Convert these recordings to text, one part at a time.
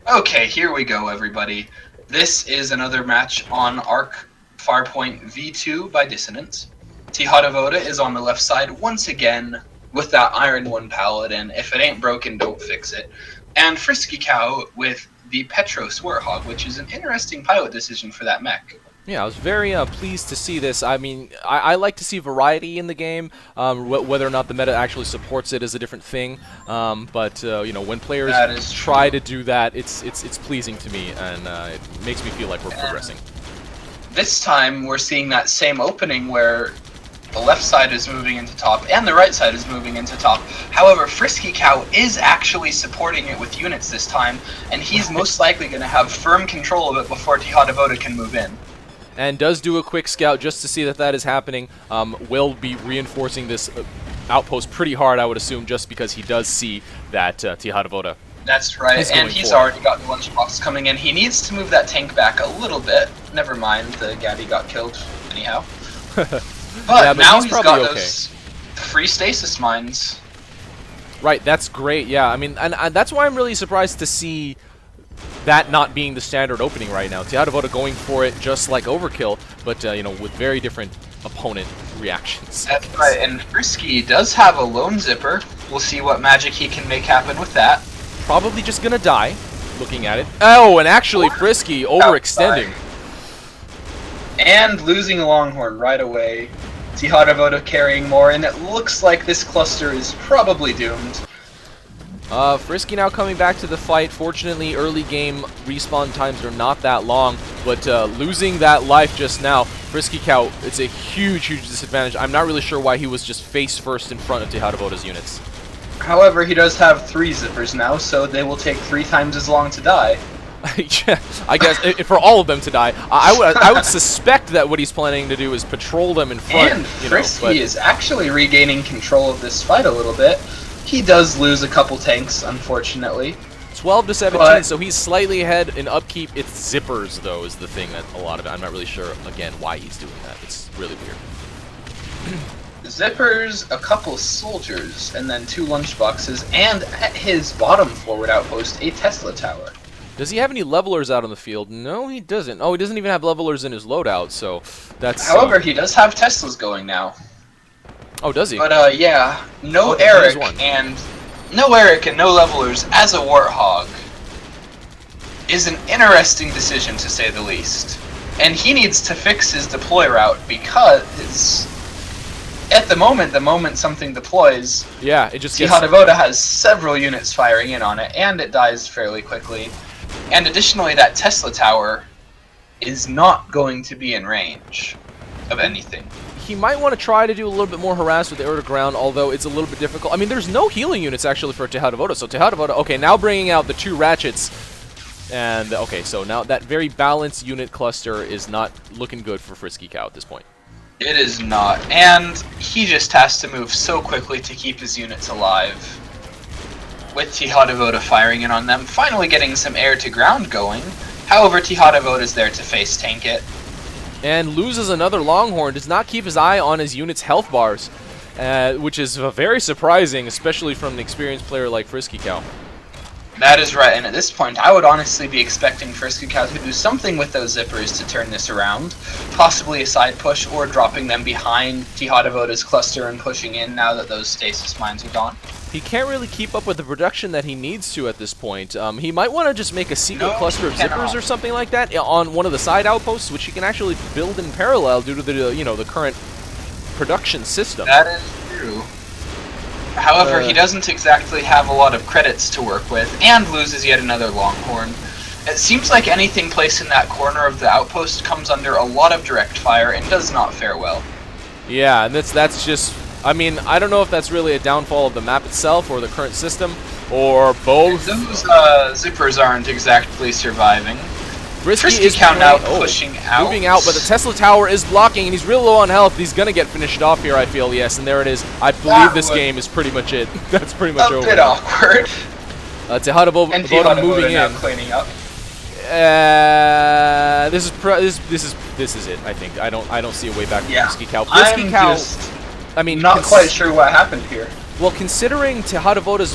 Okay, here we go, everybody. This is another match on Arc Farpoint V2 by Dissonant. Tihatavoda is on the left side once again with that Iron 1 Paladin. If it ain't broken, don't fix it. And FriskyCow with the Petros Warthog, which is an interesting pilot decision for that mech. Yeah, I was very pleased to see this. I mean, I like to see variety in the game. Whether or not the meta actually supports it is a different thing. But you know, when players try to do that, it's pleasing to me, and it makes me feel like we're progressing. This time, we're seeing that same opening where the left side is moving into top and the right side is moving into top. However, FriskyCow is actually supporting it with units this time, and he's most likely going to have firm control of it before Tihatavoda can move in. And does do a quick scout just to see that that is happening. Will be reinforcing this outpost pretty hard, I would assume, just because he does see that Tihatavoda. That's right, and he's already got the lunchbox coming in. He needs to move that tank back a little bit. Never mind, the Gaddy got killed anyhow. But now he's got those free stasis mines. Right, that's great, yeah. I mean, and that's why I'm really surprised to see that not being the standard opening right now. Tihatavoda going for it just like Overkill, but you know, with very different opponent reactions. That's right, and Frisky does have a lone zipper. We'll see what magic he can make happen with that. Probably just gonna die, looking at it. Oh, and actually Frisky overextending. And losing a Longhorn right away. Tihatavoda carrying more, and it looks like this cluster is probably doomed. Frisky now coming back to the fight. Fortunately, early game respawn times are not that long, but losing that life just now, FriskyCow, it's a huge, huge disadvantage. I'm not really sure why he was just face first in front of Tihatavoda's units. However, he does have 3 zippers now, so they will take 3 times as long to die. Yeah, I guess for all of them to die. I would suspect that what he's planning to do is patrol them in front. And Frisky is actually regaining control of this fight a little bit. He does lose a couple tanks, unfortunately. 12 to 17, so he's slightly ahead in upkeep. It's zippers, though, is the thing that a lot of it. I'm not really sure, again, why he's doing that. It's really weird. Zippers, a couple soldiers, and then 2 lunchboxes, and at his bottom forward outpost, a Tesla tower. Does he have any levelers out on the field? No, he doesn't. Oh, he doesn't even have levelers in his loadout, so that's... However, he does have Teslas going now. Oh, does he? But, yeah, no Eric and no levelers as a Warthog is an interesting decision, to say the least. And he needs to fix his deploy route, because at the moment something deploys, yeah, it just Tihatavoda has several units firing in on it, and it dies fairly quickly. And additionally, that Tesla tower is not going to be in range of anything. He might want to try to do a little bit more harass with the air to ground, although it's a little bit difficult. I mean, there's no healing units actually for Tihatavoda, so Tihatavoda, okay, now bringing out the 2 ratchets. And, okay, so now that very balanced unit cluster is not looking good for FriskyCow at this point. It is not, and he just has to move so quickly to keep his units alive. With Tihatavoda firing in on them, finally getting some air to ground going. However, Tihatavoda is there to face tank it. And loses another Longhorn, does not keep his eye on his unit's health bars, which is very surprising, especially from an experienced player like FriskyCow. That is right, and at this point, I would honestly be expecting FriskyCow to do something with those zippers to turn this around. Possibly a side push, or dropping them behind Tihatavoda's cluster and pushing in now that those stasis mines are gone. He can't really keep up with the production that he needs to at this point. He might want to just make a secret cluster of zippers or something like that on one of the side outposts, which he can actually build in parallel due to the the current production system. That is true. However, he doesn't exactly have a lot of credits to work with, and loses yet another Longhorn. It seems like anything placed in that corner of the outpost comes under a lot of direct fire and does not fare well. Yeah, and that's just... I mean, I don't know if that's really a downfall of the map itself or the current system, or both. Those zippers aren't exactly surviving. FriskyCow now pushing out. Moving out, but the Tesla tower is blocking, and he's real low on health. He's going to get finished off here, I feel, yes, and there it is. I believe this game is pretty much it. That's pretty much over. A bit awkward. Tihatavoda moving in. Cleaning up. This is it, I think. I don't see a way back for FriskyCow. FriskyCow, I mean, not quite sure what happened here. Well, considering Tihatavoda's,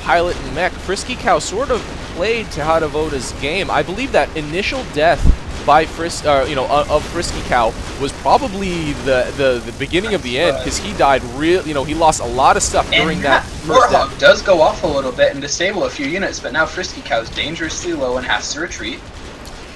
pilot and mech, FriskyCow sort of played Tihatavoda's game, I believe that initial death by of FriskyCow was probably the beginning of the end, because he died he lost a lot of stuff during that first Warthog death. does go off a little bit and disable a few units, but now FriskyCow's dangerously low and has to retreat.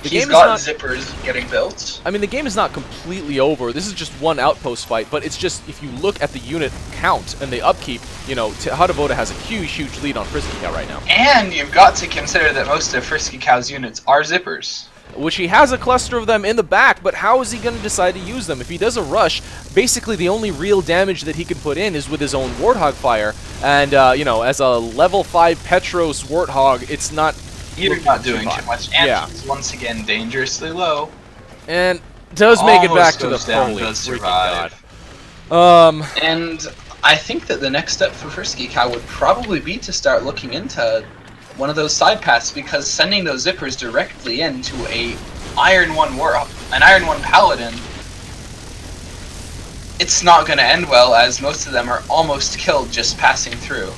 He's got zippers getting built. I mean, the game is not completely over. This is just one outpost fight, but it's just, if you look at the unit count and the upkeep, Tihatavoda has a huge lead on FriskyCow right now. And you've got to consider that most of FriskyCow's units are zippers. Which he has a cluster of them in the back, but how is he going to decide to use them? If he does a rush, basically the only real damage that he can put in is with his own Warthog fire, and, as a level 5 Petros Warthog, it's not... You're not doing too much, and he's once again dangerously low. And does make it back to the holy freaking god. And I think that the next step for FriskyCow would probably be to start looking into one of those side paths, because sending those zippers directly into an Iron 1 Paladin, it's not going to end well, as most of them are almost killed just passing through.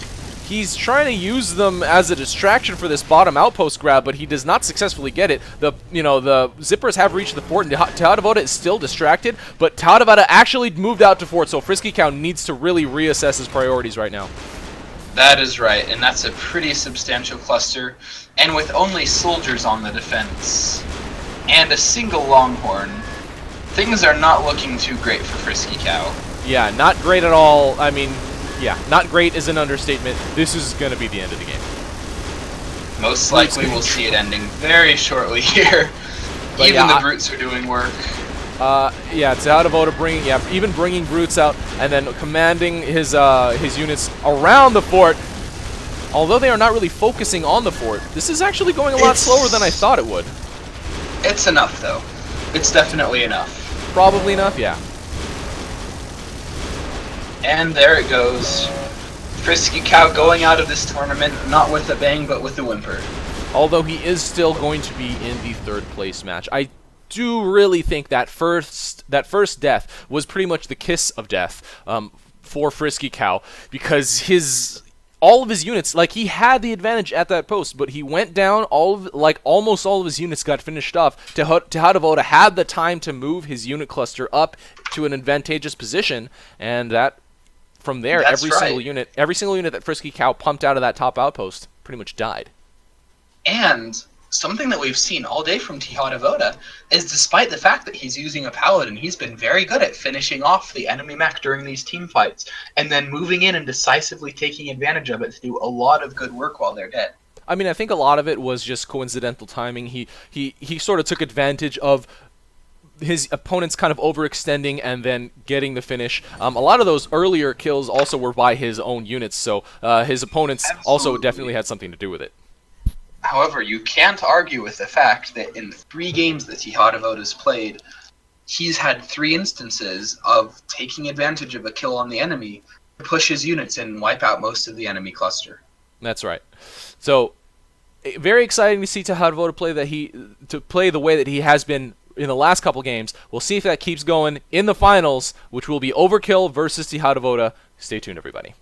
He's trying to use them as a distraction for this bottom outpost grab, but he does not successfully get it. The zippers have reached the fort, and Tihatavoda is still distracted, but Tihatavoda actually moved out to fort, so FriskyCow needs to really reassess his priorities right now. That is right, and that's a pretty substantial cluster, and with only soldiers on the defense, and a single Longhorn, things are not looking too great for FriskyCow. Yeah, not great at all. I mean... yeah, not great is an understatement. This is going to be the end of the game. Most likely we'll see it ending very shortly here. But even the Brutes are doing work. Tihatavoda bringing Brutes out and then commanding his units around the fort. Although they are not really focusing on the fort, this is actually going a lot slower than I thought it would. It's enough, though. It's definitely enough. Probably enough, yeah. And there it goes. FriskyCow going out of this tournament, not with a bang, but with a whimper. Although he is still going to be in the third place match. I do really think that first death was pretty much the kiss of death for FriskyCow, because all of his units, like, he had the advantage at that post, but he went down, almost all of his units got finished off. Tihatavoda had the time to move his unit cluster up to an advantageous position, and that, from there, every single unit that FriskyCow pumped out of that top outpost pretty much died. And something that we've seen all day from Tihatavoda is, despite the fact that he's using a Paladin, he's been very good at finishing off the enemy mech during these team fights, and then moving in and decisively taking advantage of it to do a lot of good work while they're dead. I mean, I think a lot of it was just coincidental timing. He sort of took advantage of his opponents kind of overextending and then getting the finish. A lot of those earlier kills also were by his own units, so his opponents also definitely had something to do with it. However, you can't argue with the fact that in the 3 games that Tihatavoda's played, he's had 3 instances of taking advantage of a kill on the enemy to push his units and wipe out most of the enemy cluster. That's right. So, very exciting to see Tihatavoda play the way that he has been in the last couple games. We'll see if that keeps going in the finals, which will be Overkill versus Tihatavoda. Stay tuned, everybody.